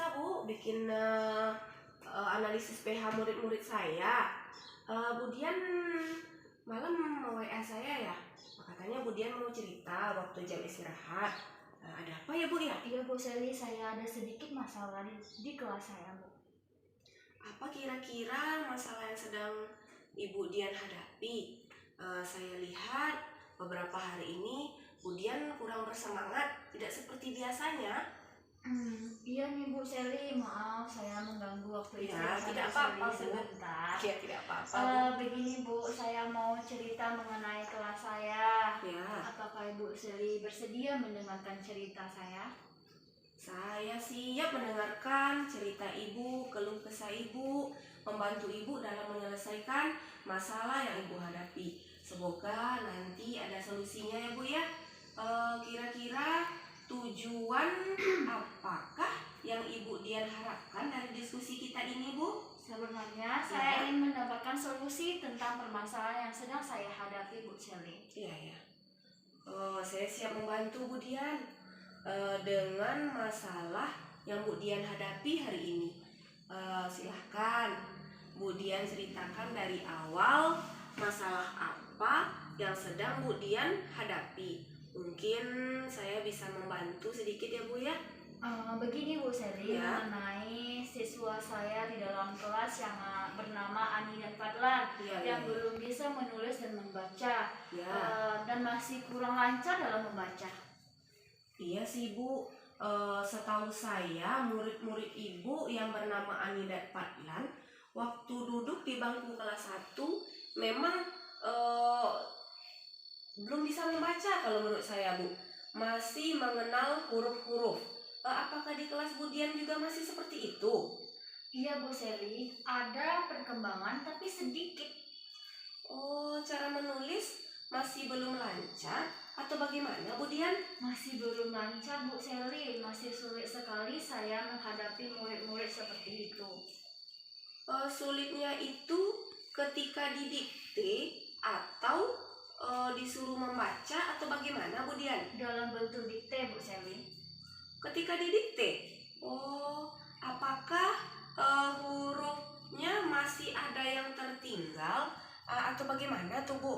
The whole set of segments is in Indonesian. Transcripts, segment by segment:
biasa Bu, bikin analisis PH murid-murid saya. Bu Dian malam WA saya ya, katanya Bu Dian mau cerita waktu jam istirahat. Ada apa ya Bu ya? Iya Bu Seli, saya ada sedikit masalah di kelas saya Bu. Apa kira-kira masalah yang sedang Ibu Dian hadapi? Saya lihat beberapa hari ini Bu Dian kurang bersemangat, tidak seperti biasanya. Iya nih Bu Seli, maaf saya mengganggu waktu Ya, istirahat tidak Bu apa-apa Seli Bu. sebentar. Ya, tidak apa-apa Bu. Begini Bu, saya mau cerita mengenai kelas saya. Ya, Apakah Ibu Seli bersedia mendengarkan cerita saya? saya siap mendengarkan cerita Ibu, keluh kesah Ibu, membantu Ibu dalam menyelesaikan masalah yang Ibu hadapi. Semoga nanti ada solusinya ya Bu ya. Kira-kira tujuan apakah yang Ibu Dian harapkan dari diskusi kita ini Bu? Sebenarnya saya ingin mendapatkan solusi tentang permasalahan yang sedang saya hadapi Bu Seli. Iya ya. Saya siap membantu Bu Dian dengan masalah yang Bu Dian hadapi hari ini. Silahkan Bu Dian ceritakan dari awal masalah apa yang sedang Bu Dian hadapi. Mungkin saya bisa membantu sedikit ya Bu ya. Begini Bu Seli, Ya. mengenai siswa saya di dalam kelas yang bernama Ani dan Fadlan yang belum bisa menulis dan membaca, dan masih kurang lancar dalam membaca. Iya sih Bu, setahu saya murid-murid Ibu yang bernama Ani dan Fadlan waktu duduk di bangku kelas 1 memang belum bisa membaca kalau menurut saya Bu. Masih mengenal huruf-huruf. Apakah di kelas Bu Dian juga masih seperti itu? Iya Bu Seli, ada perkembangan tapi sedikit. Oh, cara menulis masih belum lancar atau bagaimana Bu Dian? Masih belum lancar Bu Seli, masih sulit sekali saya menghadapi murid-murid seperti itu. Sulitnya itu ketika didikte atau disuruh membaca atau bagaimana Bu Dian? Dalam bentuk dikte Bu Seli. Ketika didikte, apakah hurufnya masih ada yang tertinggal atau bagaimana tuh Bu?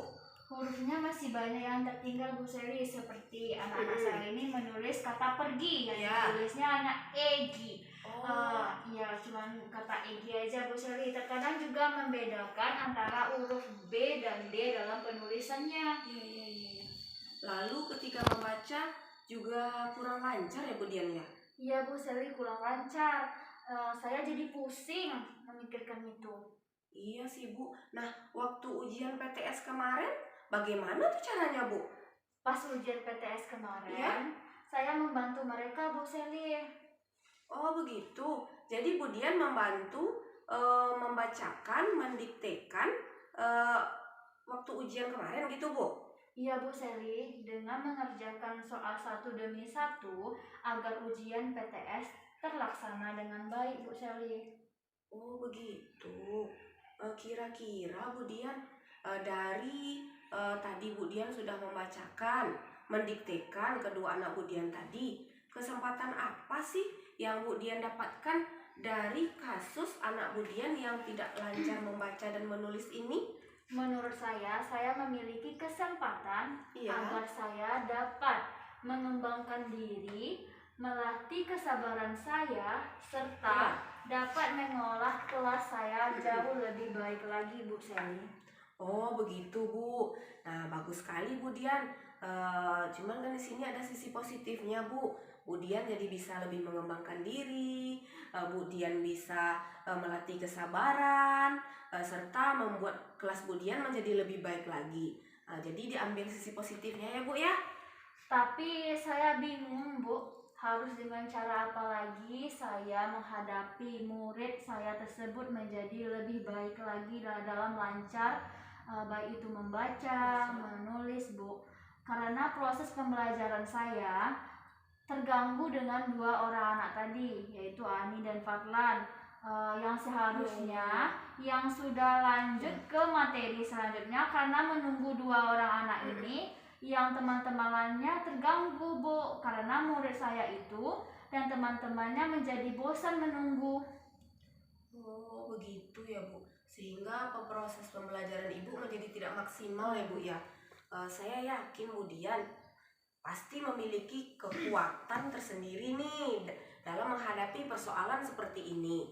Hurufnya masih banyak yang tertinggal Bu Seli, seperti anak-anak saya ini menulis kata pergi, yang tulisnya hanya egi. Ya cuman kata egi aja Bu Seli. Terkadang juga membedakan antara huruf B dan D dalam penulisannya. Iya. Lalu ketika membaca juga kurang lancar ya Bu Dian ya? Iya Bu Seli, kurang lancar. Saya jadi pusing memikirkan itu. Iya sih Bu. Nah, waktu ujian PTS kemarin bagaimana tuh caranya Bu? Pas ujian PTS kemarin, saya membantu mereka Bu Seli. Oh begitu. Jadi Bu Dian membantu membacakan, mendiktekan waktu ujian kemarin gitu Bu? Iya Bu Seli, dengan mengerjakan soal satu demi satu agar ujian PTS terlaksana dengan baik Bu Seli. Oh begitu. Kira-kira Bu Dian dari tadi Bu Dian sudah membacakan, mendiktekan kedua anak Bu Dian tadi, kesempatan apa sih yang Bu Dian dapatkan dari kasus anak Bu Dian yang tidak lancar membaca dan menulis ini? Menurut saya memiliki kesempatan agar saya dapat mengembangkan diri, melatih kesabaran saya, serta dapat mengolah kelas saya jauh lebih baik lagi Bu Seli. Oh begitu Bu. Nah bagus sekali Bu Dian. Cuman kan di sini ada sisi positifnya Bu. Bu Dian jadi bisa lebih mengembangkan diri. Bu Dian bisa melatih kesabaran, serta membuat kelas Bu Dian menjadi lebih baik lagi. Jadi diambil sisi positifnya ya Bu ya. Tapi saya bingung Bu, harus dengan cara apa lagi saya menghadapi murid saya tersebut menjadi lebih baik lagi dalam lancar, baik itu membaca, menulis Bu. Karena proses pembelajaran saya terganggu dengan dua orang anak tadi, yaitu Ani dan Fadlan, yang seharusnya yang sudah lanjut ke materi selanjutnya, karena menunggu dua orang anak ini yang teman-temannya terganggu Bu, karena murid saya itu dan teman-temannya menjadi bosan menunggu. Oh, begitu ya, Bu. Sehingga proses pembelajaran Ibu menjadi tidak maksimal ya, Bu ya. Saya yakin Bu Dian pasti memiliki kekuatan tersendiri nih dalam menghadapi persoalan seperti ini.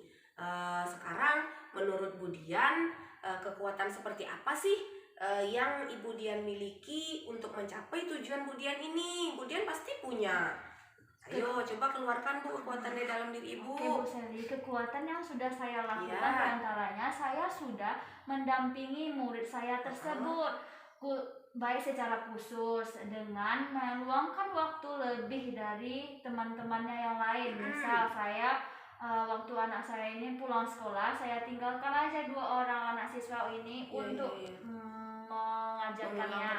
Sekarang menurut Bu Dian, kekuatan seperti apa sih yang Ibu Dian miliki untuk mencapai tujuan Bu Dian ini? Bu Dian pasti punya. Ayo coba keluarkan Bu kekuatan di dalam diri Ibu. Oke Bu Sally, kekuatan yang sudah saya lakukan Iya. diantaranya saya sudah mendampingi murid saya tersebut, baik secara khusus dengan meluangkan waktu lebih dari teman-temannya yang lain. Misal saya waktu anak saya ini pulang sekolah, saya tinggalkan aja 2 orang anak siswa ini untuk mengajarkannya,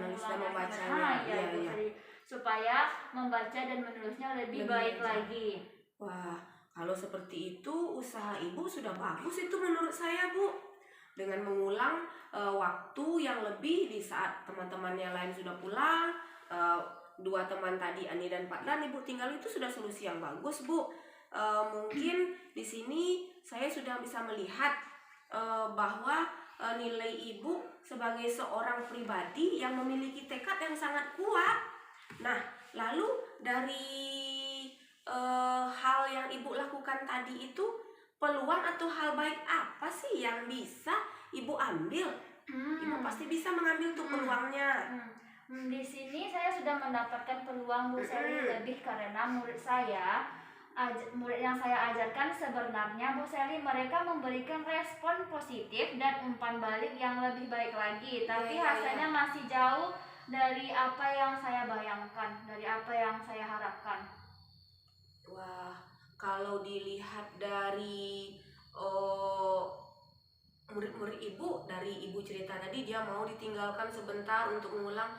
menulis dan membacanya. Bu Sally, supaya membaca dan menulisnya lebih baik lagi. Wah, kalau seperti itu usaha Ibu sudah bagus itu menurut saya, Bu. Dengan mengulang waktu yang lebih di saat teman-teman yang lain sudah pulang, 2 teman tadi Ani dan Pak Dan Ibu tinggal, itu sudah solusi yang bagus, Bu. Mungkin di sini saya sudah bisa melihat bahwa nilai Ibu sebagai seorang pribadi yang memiliki tekad yang sangat kuat. Nah, lalu dari hal yang Ibu lakukan tadi itu, peluang atau hal baik apa sih yang bisa Ibu ambil? Ibu pasti bisa mengambil tuh peluangnya. Di sini saya sudah mendapatkan peluang Bu Sally lebih karena murid yang saya ajarkan sebenarnya Bu Sally, mereka memberikan respon positif dan umpan balik yang lebih baik lagi, tapi hasilnya masih jauh dari apa yang saya bayangkan, dari apa yang saya harapkan. Wah, kalau dilihat dari murid-murid Ibu, dari Ibu cerita tadi dia mau ditinggalkan sebentar untuk mengulang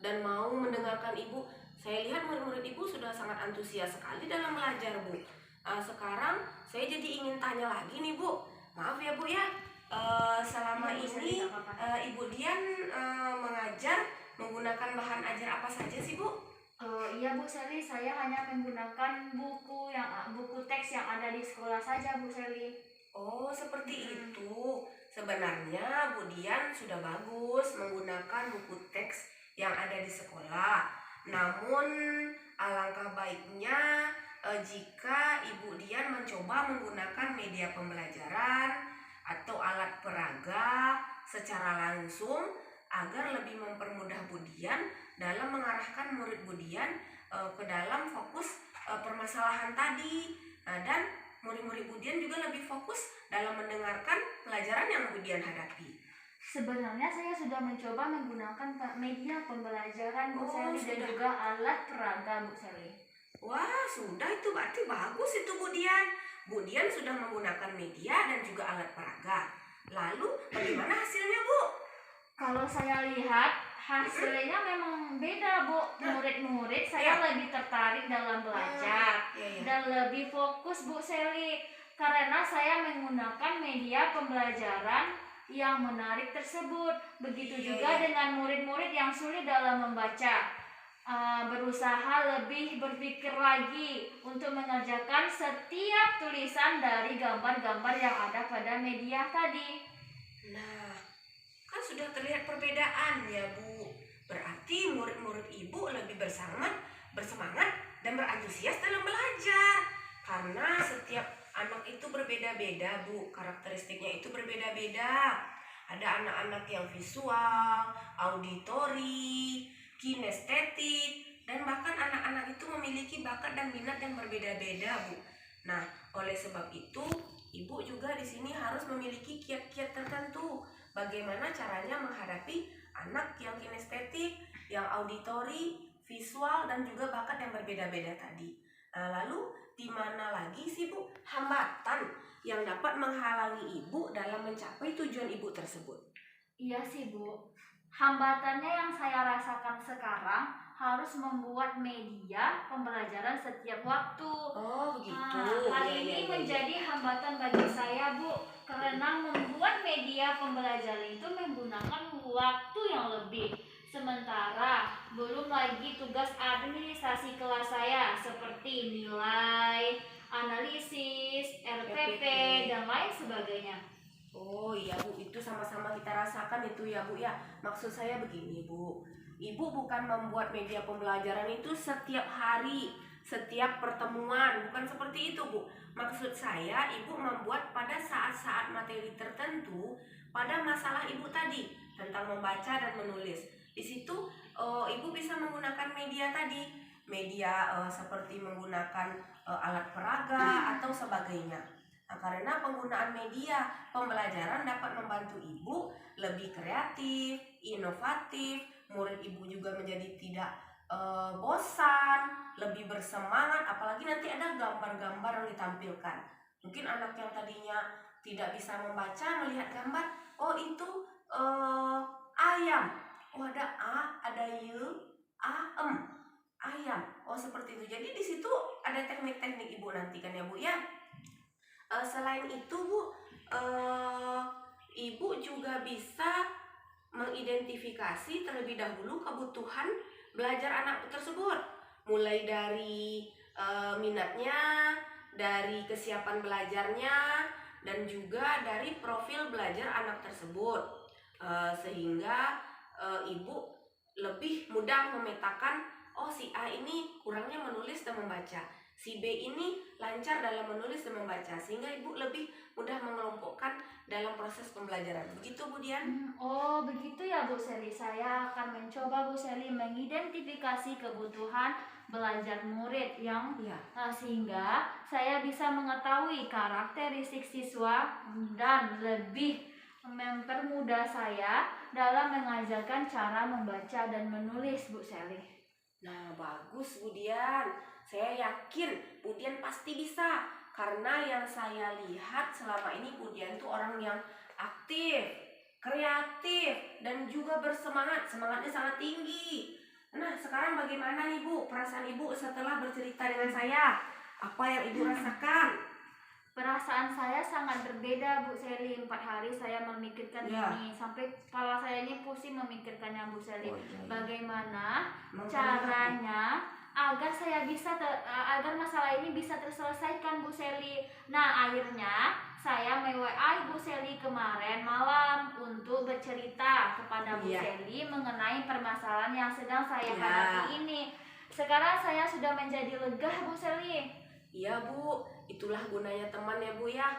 dan mau mendengarkan Ibu. Saya lihat murid-murid Ibu sudah sangat antusias sekali dalam belajar, Bu. Sekarang saya jadi ingin tanya lagi nih, Bu. Maaf ya, Bu ya. Selama ini Ibu Dian mengajar menggunakan bahan ajar apa saja sih, Bu? Iya Bu Sally, saya hanya menggunakan buku teks yang ada di sekolah saja Bu Sally. Oh, seperti itu. Sebenarnya Bu Dian sudah bagus menggunakan buku teks yang ada di sekolah. Namun alangkah baiknya jika Ibu Dian mencoba menggunakan media pembelajaran atau alat peraga secara langsung agar lebih mempermudah Bu Dian dalam mengarahkan murid Bu Dian ke dalam fokus permasalahan tadi, dan murid-murid Bu Dian juga lebih fokus dalam mendengarkan pelajaran yang Bu Dian hadapi. Sebenarnya saya sudah mencoba menggunakan media pembelajaran Bu Sally dan juga alat peraga Bu Sally. Wah, sudah, itu berarti bagus itu Bu Dian. Bu Dian sudah menggunakan media dan juga alat peraga. Lalu bagaimana hasilnya, Bu? Kalau saya lihat hasilnya memang beda Bu. Murid-murid saya lebih tertarik dalam belajar dan lebih fokus Bu Sally, karena saya menggunakan media pembelajaran yang menarik tersebut. Begitu juga dengan murid-murid yang sulit dalam membaca, berusaha lebih berpikir lagi untuk mengerjakan setiap tulisan dari gambar-gambar yang ada pada media tadi. Nah, kan sudah terlihat perbedaan ya Bu. Berarti murid-murid Ibu lebih bersemangat dan berantusias dalam belajar. Karena setiap anak itu berbeda-beda Bu, karakteristiknya itu berbeda-beda. Ada anak-anak yang visual, auditori, kinestetik, dan bahkan anak-anak itu memiliki bakat dan minat yang berbeda-beda Bu. Nah, oleh sebab itu Ibu juga di sini harus memiliki kiat-kiat tertentu. Bagaimana caranya menghadapi anak yang kinestetik, yang auditori, visual, dan juga bakat yang berbeda-beda tadi. Nah, lalu di mana lagi sih Bu hambatan yang dapat menghalangi Ibu dalam mencapai tujuan Ibu tersebut? Iya sih Bu, hambatannya yang saya rasakan sekarang harus membuat media pembelajaran setiap waktu. Oh begitu. Hal ini menjadi hambatan bagi saya Bu, karena membuat media pembelajaran itu menggunakan waktu yang lebih. Sementara belum lagi tugas administrasi kelas saya seperti nilai, analisis, RPP, dan lain sebagainya. Oh iya Bu, itu sama-sama kita rasakan itu ya Bu ya. Maksud saya begini Bu, Ibu bukan membuat media pembelajaran itu setiap hari, setiap pertemuan, bukan seperti itu Bu. Maksud saya Ibu membuat pada saat-saat materi tertentu pada masalah Ibu tadi tentang membaca dan menulis. Di situ Ibu bisa menggunakan media tadi, media seperti menggunakan alat peraga atau sebagainya. Nah, karena penggunaan media pembelajaran dapat membantu Ibu lebih kreatif, inovatif, murid Ibu juga menjadi tidak bosan, lebih bersemangat, apalagi nanti ada gambar-gambar yang ditampilkan. Mungkin anak yang tadinya tidak bisa membaca melihat gambar, oh itu ayam. Oh ada A, ada Y, A, ayam. Oh seperti itu. Jadi di situ ada teknik-teknik Ibu nanti kan ya Bu ya. Selain itu Bu, Ibu juga bisa mengidentifikasi terlebih dahulu kebutuhan belajar anak tersebut, mulai dari minatnya, dari kesiapan belajarnya, dan juga dari profil belajar anak tersebut, sehingga Ibu lebih mudah memetakan, oh si A ini kurangnya menulis dan membaca, si B ini lancar dalam menulis dan membaca, sehingga Ibu lebih mudah mengelompokkan dalam proses pembelajaran. Begitu Bu Dian? Oh begitu ya Bu Seli. Saya akan mencoba Bu Seli mengidentifikasi kebutuhan belajar murid yang sehingga saya bisa mengetahui karakteristik siswa dan lebih mempermudah saya dalam mengajarkan cara membaca dan menulis Bu Seli. Nah bagus Bu Dian, saya yakin Bu Dian pasti bisa, karena yang saya lihat selama ini Bu Dian itu orang yang aktif, kreatif, dan juga bersemangat, semangatnya sangat tinggi. Nah sekarang bagaimana nih Bu perasaan Ibu setelah bercerita dengan saya? Apa yang Ibu rasakan? Perasaan saya sangat berbeda Bu Seli. 4 hari saya memikirkan ini sampai kepala saya ini pusing memikirkannya Bu Seli. Bagaimana caranya agar saya bisa agar masalah ini bisa terselesaikan Bu Seli. Nah akhirnya saya me-WA Bu Seli kemarin malam untuk bercerita kepada Bu Seli mengenai permasalahan yang sedang saya hadapi ini. Sekarang saya sudah menjadi lega Bu Seli. Iya Bu, itulah gunanya teman ya Bu ya.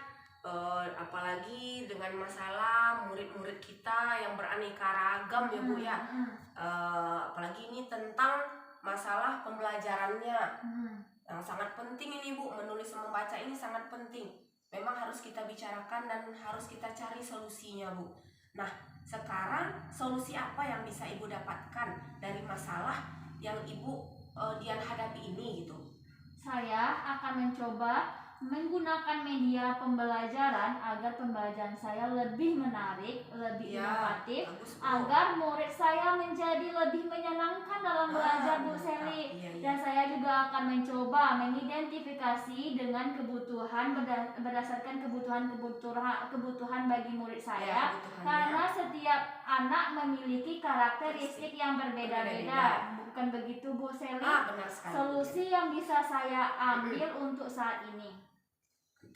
Apalagi dengan masalah murid-murid kita yang beraneka ragam ya Bu ya. Apalagi ini tentang masalah pembelajarannya yang sangat penting ini Bu. Menulis dan membaca ini sangat penting. Memang harus kita bicarakan dan harus kita cari solusinya Bu. Nah sekarang solusi apa yang bisa Ibu dapatkan dari masalah yang Ibu Dian hadapi ini gitu? Saya akan mencoba menggunakan media pembelajaran agar pembelajaran saya lebih menarik, lebih inovatif, agar murid saya menjadi lebih menyenangkan dalam belajar Bu Seli. Dan saya juga akan mencoba mengidentifikasi dengan kebutuhan berdasarkan kebutuhan bagi murid saya, karena setiap anak memiliki karakteristik yang berbeda-beda. Bukan begitu Bu Seli? Solusi yang bisa saya ambil untuk saat ini.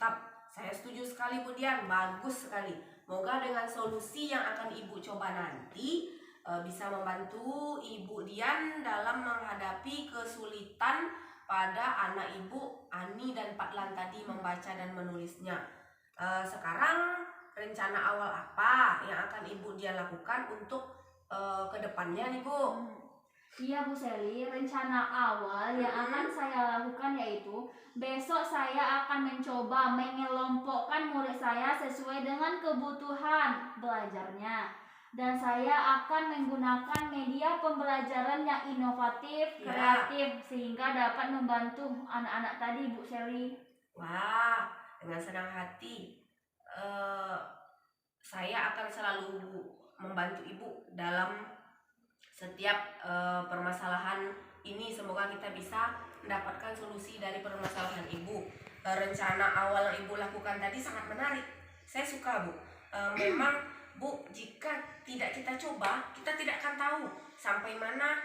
Mantap, saya setuju sekali Bu Dian, bagus sekali. Moga dengan solusi yang akan Ibu coba nanti bisa membantu Ibu Dian dalam menghadapi kesulitan pada anak Ibu Ani dan Pak Lan tadi membaca dan menulisnya. Sekarang rencana awal apa yang akan Ibu Dian lakukan untuk kedepannya nih Bu? Iya Bu Seli, rencana awal yang akan saya lakukan yaitu besok saya akan mencoba mengelompokkan murid saya sesuai dengan kebutuhan belajarnya. Dan saya akan menggunakan media pembelajaran yang inovatif, kreatif, sehingga dapat membantu anak-anak tadi Bu Seli. Wah, dengan senang hati. Saya akan selalu membantu Ibu dalam setiap permasalahan ini. Semoga kita bisa mendapatkan solusi dari permasalahan Ibu. Rencana awal yang Ibu lakukan tadi sangat menarik. Saya suka Bu. Memang Bu, jika tidak kita coba, kita tidak akan tahu sampai mana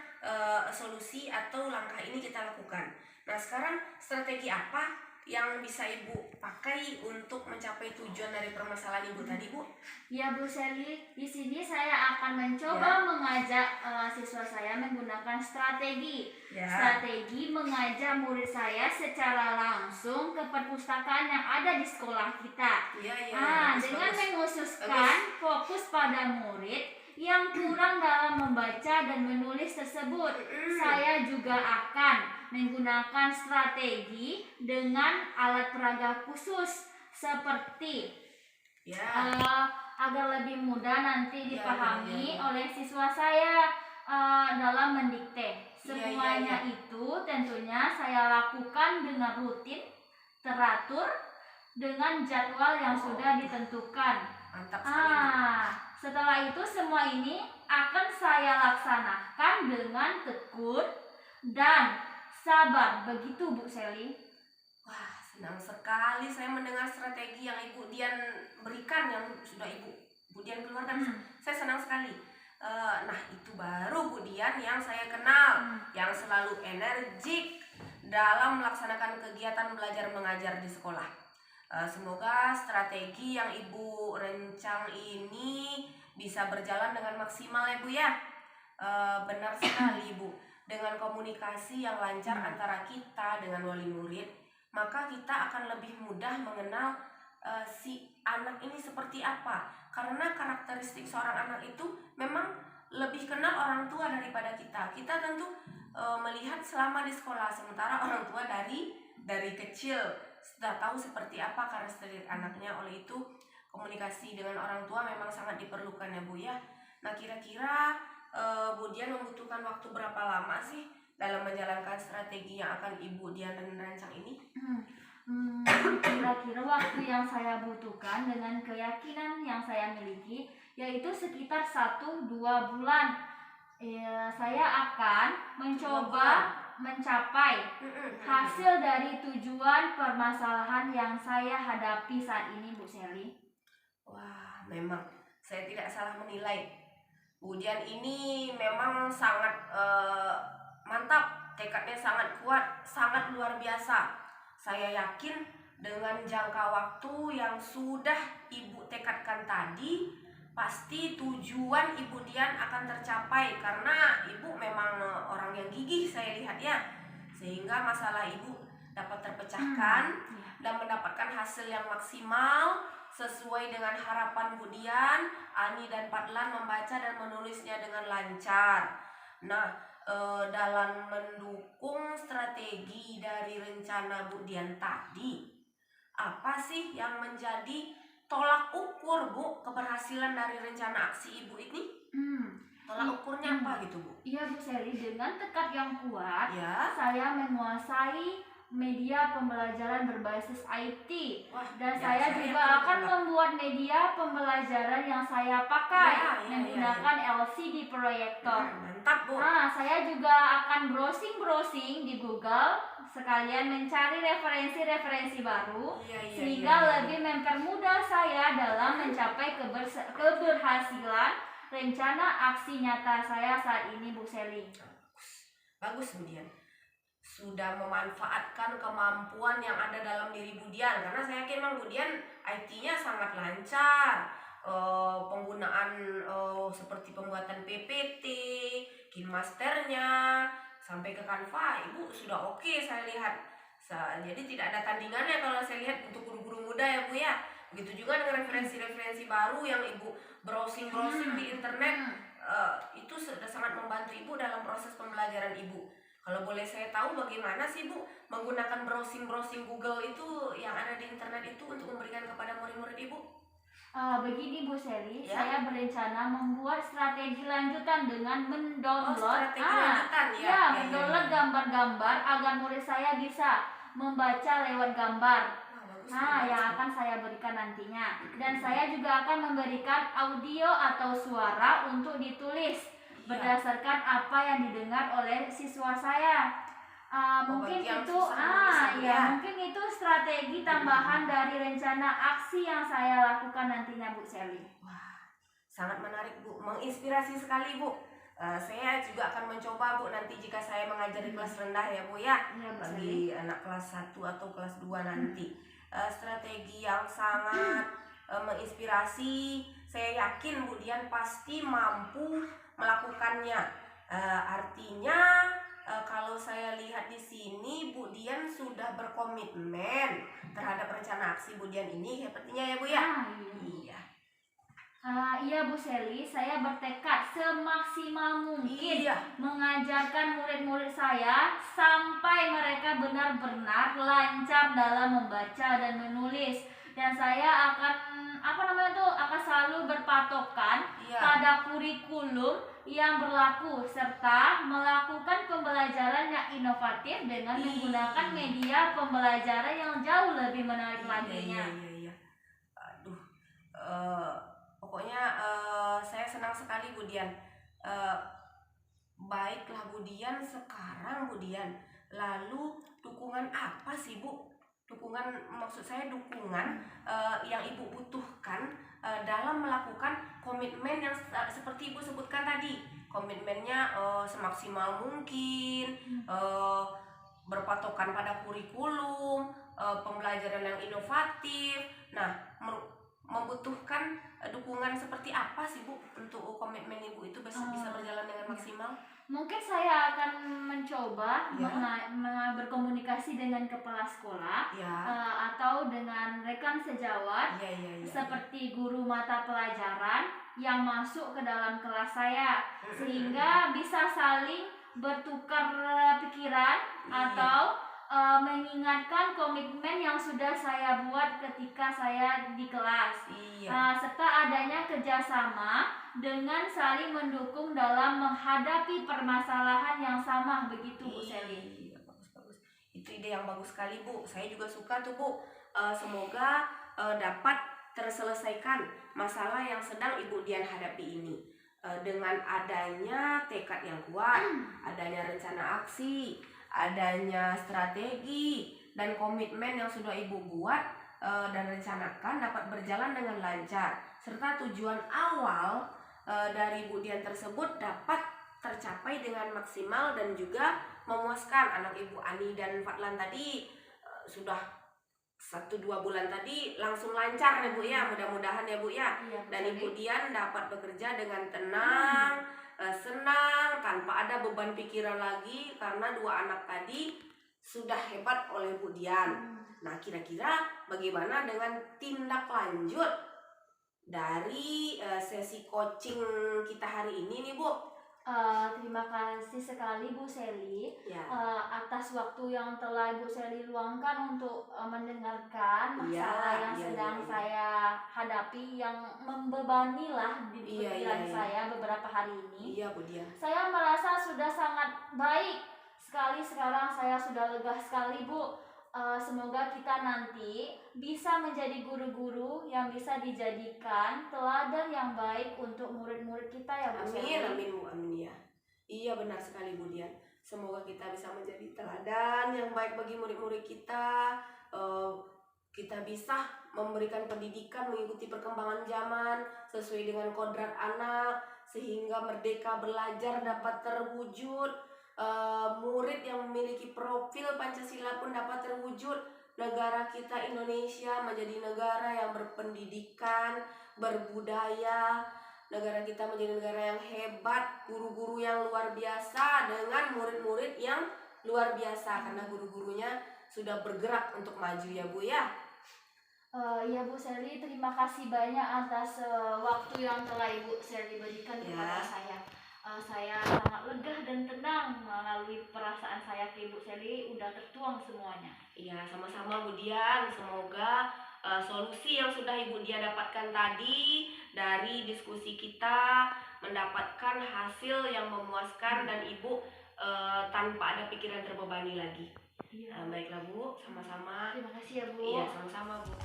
solusi atau langkah ini kita lakukan. Nah, sekarang strategi apa yang bisa Ibu pakai untuk mencapai tujuan dari permasalahan Ibu tadi, Bu? Ya Bu Sally, di sini saya akan mencoba mengajak siswa saya menggunakan strategi. Strategi mengajak murid saya secara langsung ke perpustakaan yang ada di sekolah kita. Dengan mengkhususkan fokus pada murid yang kurang dalam membaca dan menulis tersebut. Saya juga akan menggunakan strategi dengan alat peraga khusus seperti agar lebih mudah nanti dipahami oleh siswa saya dalam mendikte. Semuanya itu tentunya saya lakukan dengan rutin, teratur, dengan jadwal yang sudah ditentukan. Mantap sekali. Setelah itu semua ini akan saya laksanakan dengan tekun dan sabar. Begitu Bu Sally. Wah, senang sekali saya mendengar strategi yang Ibu Dian berikan, yang sudah Ibu Dian keluarkan. Saya senang sekali. Nah, itu baru Bu Dian yang saya kenal, yang selalu energik dalam melaksanakan kegiatan belajar mengajar di sekolah. Semoga strategi yang Ibu rencang ini bisa berjalan dengan maksimal ya Bu ya. Benar sekali Bu. Dengan komunikasi yang lancar antara kita dengan wali murid, maka kita akan lebih mudah mengenal si anak ini seperti apa. Karena karakteristik seorang anak itu memang lebih kenal orang tua daripada kita. Kita tentu melihat selama di sekolah, sementara orang tua dari kecil sudah tahu seperti apa karakteristik anaknya. Oleh itu komunikasi dengan orang tua memang sangat diperlukan ya Bu ya. Nah, kira-kira Bu Dian membutuhkan waktu berapa lama sih dalam menjalankan strategi yang akan Ibu Dian rancang ini? Kira-kira waktu yang saya butuhkan dengan keyakinan yang saya miliki yaitu sekitar 1-2 bulan. Saya akan mencoba mencapai hasil dari tujuan permasalahan yang saya hadapi saat ini Bu Sally. Wah, memang saya tidak salah menilai. Bu Dian ini memang sangat mantap, tekadnya sangat kuat, sangat luar biasa. Saya yakin dengan jangka waktu yang sudah Ibu tekadkan tadi, pasti tujuan Ibu Dian akan tercapai, karena Ibu memang orang yang gigih saya lihat ya, sehingga masalah Ibu dapat terpecahkan dan mendapatkan hasil yang maksimal sesuai dengan harapan Bu Dian. Ani dan Padlan membaca dan menulisnya dengan lancar. Nah, dalam mendukung strategi dari rencana Bu Dian tadi, apa sih yang menjadi tolak ukur Bu keberhasilan dari rencana aksi Ibu ini? Tolak ukurnya apa gitu Bu? Iya Bu Sally, dengan tekad yang kuat saya menguasai media pembelajaran berbasis IT. Dan saya juga akan membuat media pembelajaran yang saya pakai menggunakan LCD proyektor. Mantap Bu. Saya juga akan browsing di Google sekalian mencari referensi baru sehingga lebih mempermudah saya dalam mencapai keberhasilan rencana aksi nyata saya saat ini Bu Sally. Bagus Bu Dian. Sudah memanfaatkan kemampuan yang ada dalam diri Bu Dian, karena saya yakin memang Bu Dian IT-nya sangat lancar. Penggunaan seperti pembuatan PPT, KineMasternya, sampai ke Canva Ibu sudah oke saya lihat. Jadi tidak ada tandingannya kalau saya lihat untuk guru-guru muda ya Bu ya. Begitu juga dengan referensi-referensi baru yang Ibu browsing di internet. Itu sudah sangat membantu Ibu dalam proses pembelajaran Ibu. Kalau boleh saya tahu bagaimana sih Bu menggunakan browsing Google itu yang ada di internet itu untuk memberikan kepada murid-murid Ibu? Begini Bu Sally, saya berencana membuat strategi lanjutan dengan mendownload mendownload gambar-gambar agar murid saya bisa membaca lewat gambar. Yang akan saya berikan nantinya. Dan saya juga akan memberikan audio atau suara untuk ditulis berdasarkan apa yang didengar oleh siswa saya. Mungkin itu strategi tambahan dari rencana aksi yang saya lakukan nantinya Bu Sally. Wah, Sangat menarik Bu, menginspirasi sekali Bu. Saya juga akan mencoba Bu nanti jika saya mengajar di kelas rendah ya Bu ya, Iya, Bu bagi anak kelas 1 atau kelas 2 nanti. Strategi yang sangat menginspirasi. Saya yakin Bu Dian pasti mampu melakukannya. Artinya kalau saya lihat di sini Bu Dian sudah berkomitmen terhadap rencana aksi Bu Dian ini sepertinya ya Bu ya. Iya. Iya Bu Sally, saya bertekad semaksimal mungkin mengajarkan murid-murid saya sampai mereka benar-benar lancar dalam membaca dan menulis. Dan saya akan akan selalu berpatokan pada kurikulum yang berlaku serta melakukan pembelajaran yang inovatif dengan menggunakan media pembelajaran yang jauh lebih menarik laginya. Iya. Aduh. Pokoknya saya senang sekali Bu Dian. Baiklah Bu Dian, sekarang Bu Dian, lalu dukungan apa sih Bu? Maksud saya dukungan yang Ibu butuhkan dalam melakukan komitmen yang seperti Ibu sebutkan tadi. Komitmennya semaksimal mungkin, berpatokan pada kurikulum, pembelajaran yang inovatif. Nah, membutuhkan dukungan seperti apa sih Bu untuk komitmen Ibu itu bisa berjalan dengan maksimal? Mungkin saya akan mencoba berkomunikasi dengan kepala sekolah atau dengan rekan sejawat seperti guru mata pelajaran yang masuk ke dalam kelas saya sehingga bisa saling bertukar pikiran atau mengingatkan komitmen yang sudah saya buat ketika saya di kelas. Serta adanya kerjasama dengan saling mendukung dalam menghadapi permasalahan yang sama, begitu Bu Sally. Bagus. Itu ide yang bagus sekali Bu. Saya juga suka tuh Bu. Semoga dapat terselesaikan masalah yang sedang Ibu Dian hadapi ini. Dengan adanya tekad yang kuat, adanya rencana aksi, adanya strategi dan komitmen yang sudah Ibu buat dan rencanakan dapat berjalan dengan lancar, serta tujuan awal dari Bu Dian tersebut dapat tercapai dengan maksimal dan juga memuaskan. Anak Ibu Ani dan Fadlan tadi sudah 1-2 bulan tadi langsung lancar ya Bu ya, mudah-mudahan ya Bu ya. Dan Ibu Dian dapat bekerja dengan tenang, senang, tanpa ada beban pikiran lagi karena 2 anak tadi sudah hebat oleh Bu Dian. Nah, kira-kira bagaimana dengan tindak lanjut dari sesi coaching kita hari ini nih Bu? Terima kasih sekali Bu Sally atas waktu yang telah Bu Sally luangkan untuk mendengarkan masalah yang sedang saya hadapi yang membebani lah di pikiran saya beberapa hari ini. Bu Dian. Saya merasa sudah sangat baik sekali sekarang, saya sudah lega sekali Bu. Semoga kita nanti bisa menjadi guru-guru yang bisa dijadikan teladan yang baik untuk murid-murid kita ya Bu. Amin Bu, amin ya. Iya benar sekali Bu Dian. Semoga kita bisa menjadi teladan yang baik bagi murid-murid kita. Kita bisa memberikan pendidikan mengikuti perkembangan zaman sesuai dengan kodrat anak sehingga merdeka belajar dapat terwujud. Murid yang memiliki profil Pancasila pun dapat terwujud. Negara kita Indonesia menjadi negara yang berpendidikan, berbudaya. Negara kita menjadi negara yang hebat, guru-guru yang luar biasa dengan murid-murid yang luar biasa karena guru-gurunya sudah bergerak untuk maju ya Bu ya. Ya Bu Sally, terima kasih banyak atas waktu yang telah Ibu Sally berikan kepada saya. Saya sangat lega dan tenang melalui perasaan saya ke Ibu Sally udah tertuang semuanya. Iya, sama-sama Bu Dian. Semoga solusi yang sudah Ibu Dian dapatkan tadi dari diskusi kita mendapatkan hasil yang memuaskan dan Ibu tanpa ada pikiran terbebani lagi. Baiklah Bu, sama-sama. Terima kasih ya Bu. Iya, sama-sama Bu.